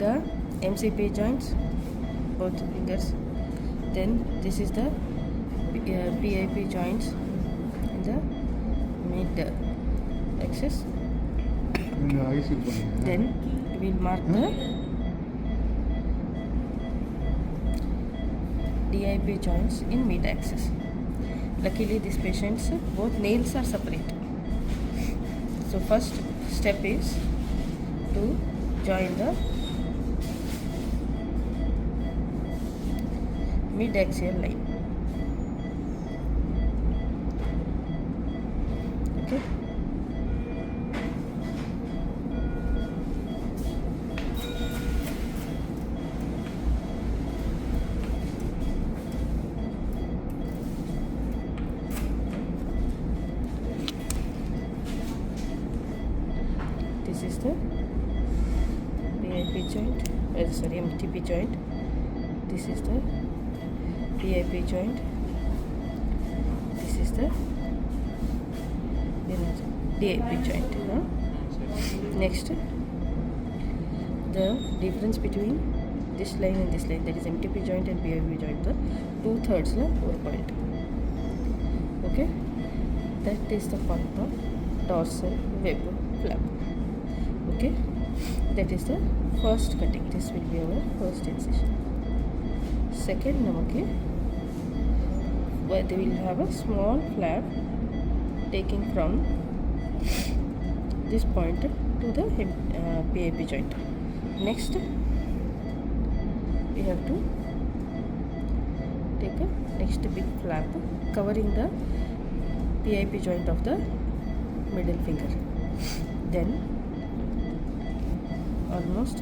the MCP joints, both fingers. Then this is the PIP joints in the mid axis. Then we will mark the DIP joints in mid axis. Luckily these patients both nails are separate. So first step is to join the mid axial line. Okay. This is the PIP joint, MTP joint. This is the PIP joint. This is the DIP joint. Next, the difference between this line and this line, that is MTP joint and PIP joint, the 2/3 point. Okay, that is the part of dorsal web flap. Okay, that is the first cutting. This will be our first incision. Second, namake where they will have a small flap taking from this point to the PIP joint. Next, we have to take a next big flap covering the PIP joint of the middle finger. Then almost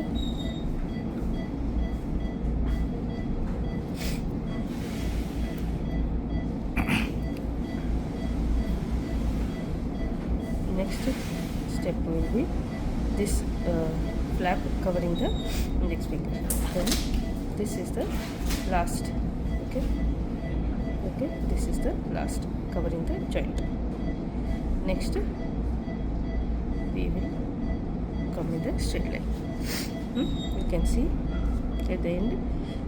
next step will be this flap covering the index finger. Then this is the last. Okay, this is the last covering the joint. Next we will come in the straight line. You can see at the end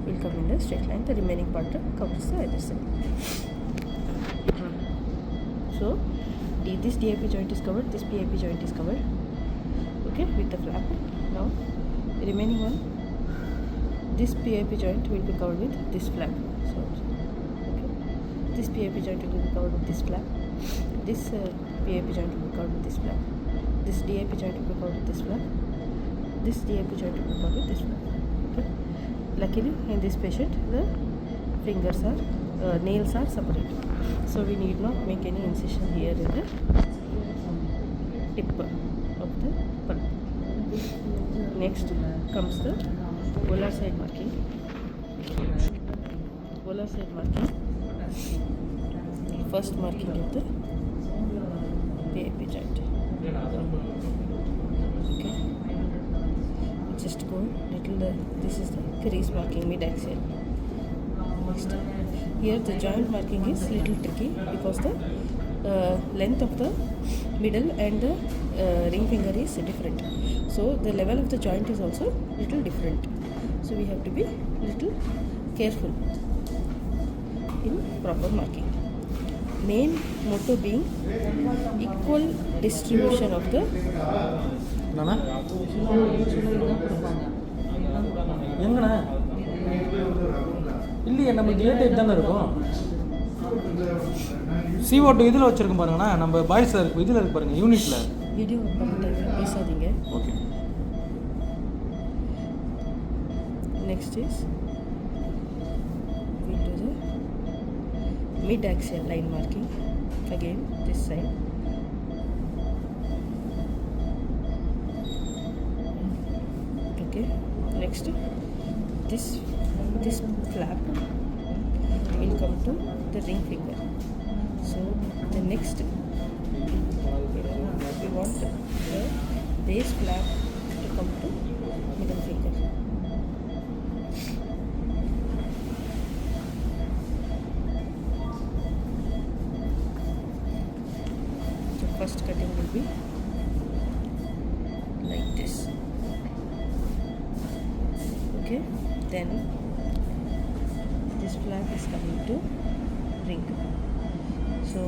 will come in the straight line. The remaining part covers the other side. So this DIP joint is covered, this PIP joint is covered, okay, with the flap. Now the remaining one, this PIP joint will be covered with this flap. So okay, this PIP joint will be covered with this flap, this PIP joint will be covered with this flap, this DIP joint will be covered with this flap, this DIP joint will be covered with this flap. Okay. Luckily in this patient the fingers are nails are separate, so we need not make any incision here in the tip of the pulp. Next comes the volar side marking. Volar side marking, first marking of the PIP joint. Okay, just go little this is the crease marking, mid axial. Next, here the joint marking is little tricky because the length of the middle and the ring finger is different, so the level of the joint is also little different, so we have to be little careful in proper marking. Main motto being equal distribution of the இல்லையே நமக்கு ஏ type தானே இருக்கும். CO2 இதில் வச்சுருக்கோம் பாருங்கண்ணா, நம்ம பாய்ஸில் இருக்கும், இதில் இருக்கு பாருங்கள் யூனிட்டில். வீடியோ பேசாதீங்க. Okay. Next is we do the mid axial line marking, again this side. Okay, next this flap will come to the ring finger. So the next we want the base flap to come to middle finger. The first cutting will be like this. Okay, then this flap is coming to ring. So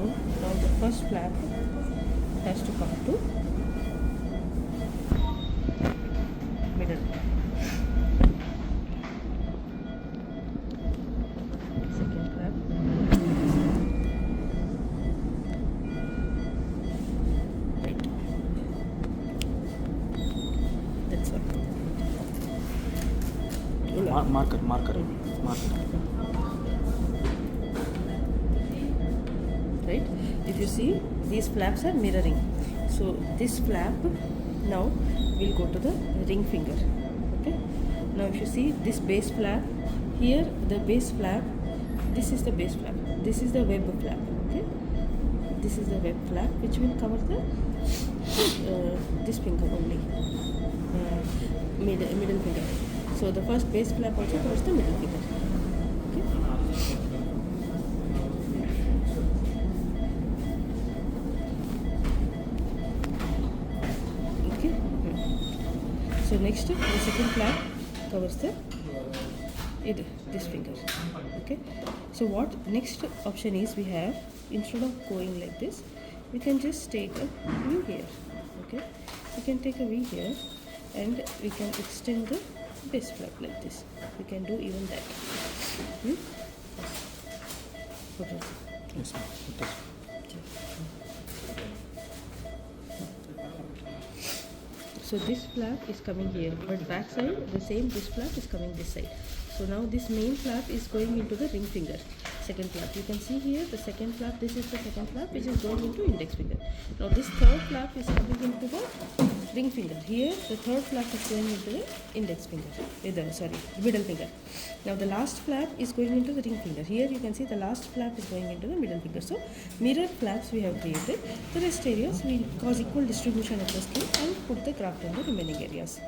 now the first flap has to come to middle. Second flap. Right. That's all. Marker Right, if you see, these flaps are mirroring. So this flap now will go to the ring finger. Okay, now if you see this base flap here, the base flap, this is the base flap, this is the web flap. Okay, this is the web flap which will cover the this finger only, middle finger. So the first base flap also covers the middle finger. Okay, so next the second flap covers the this finger. Okay, so what next option is, we have, instead of going like this, we can just take a V here. Okay, we can take a V here and we can extend the base flap like this. We can do even that. Okay. Yes, ma'am. So this flap is coming here, but back side the same, this flap is coming this side. So now this main flap is going into the ring finger. Second flap, you can see here the second flap, this is the second flap which is going into index finger. Now this third flap is coming into the ring finger. Here the third flap is going into the index finger, middle finger. Now the last flap is going into the ring finger. Here you can see the last flap is going into the middle finger. So mirror flaps we have created. The rest areas we cause equal distribution of the skin and put the graft on the remaining areas.